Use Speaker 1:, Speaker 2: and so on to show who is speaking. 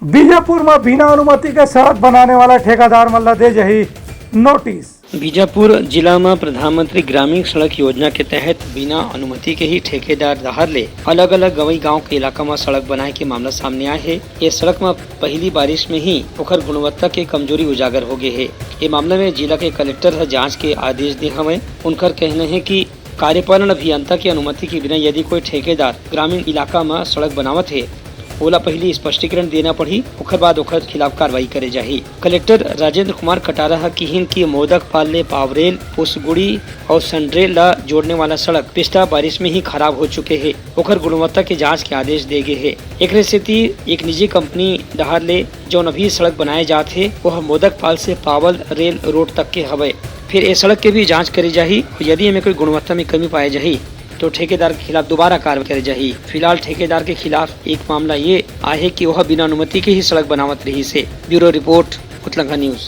Speaker 1: बीजापुर में बिना अनुमति के सड़क बनाने वाला ठेकेदार मल्ला दे जही नोटिस।
Speaker 2: बीजापुर जिला में प्रधानमंत्री ग्रामीण सड़क योजना के तहत बिना अनुमति के ही ठेकेदार दाहर ले अलग अलग गवई गांव के इलाका में सड़क बनाए के मामला सामने आए है। ये सड़क में पहली बारिश में ही ओकर गुणवत्ता के कमजोरी उजागर हो गए है। ये मामले में जिला के कलेक्टर जांच के आदेश दिए हमें। उनकर कहना है कि कार्यपालन अभियंता की अनुमति के बिना यदि कोई ठेकेदार ग्रामीण इलाका में सड़क बनावत है ओला पहली स्पष्टीकरण देना पड़ी, ओकर बाद ओकर खिलाफ कार्रवाई करे जाही। कलेक्टर राजेंद्र कुमार कटारा किहिन की मोदक पाले पावरेल पुसगुड़ी और संड्रेल ला जोड़ने वाला सड़क पिछला बारिश में ही खराब हो चुके है। ओकर गुणवत्ता के जांच के आदेश दे गए है। एक स्थिति एक निजी कंपनी डहार ले जो अभी सड़क बनाए जाते है वह मोदक पाल से पावल रेल रोड तक के हवे। फिर ये सड़क के भी जाँच करी जाही। यदि हमें कोई गुणवत्ता में कमी पाई जाही तो ठेकेदार के खिलाफ दोबारा कार्रवाई करे जाही। फिलहाल ठेकेदार के खिलाफ एक मामला ये आहे कि वह बिना अनुमति के ही सड़क बनावत रही से। ब्यूरो रिपोर्ट, उतलंघा न्यूज।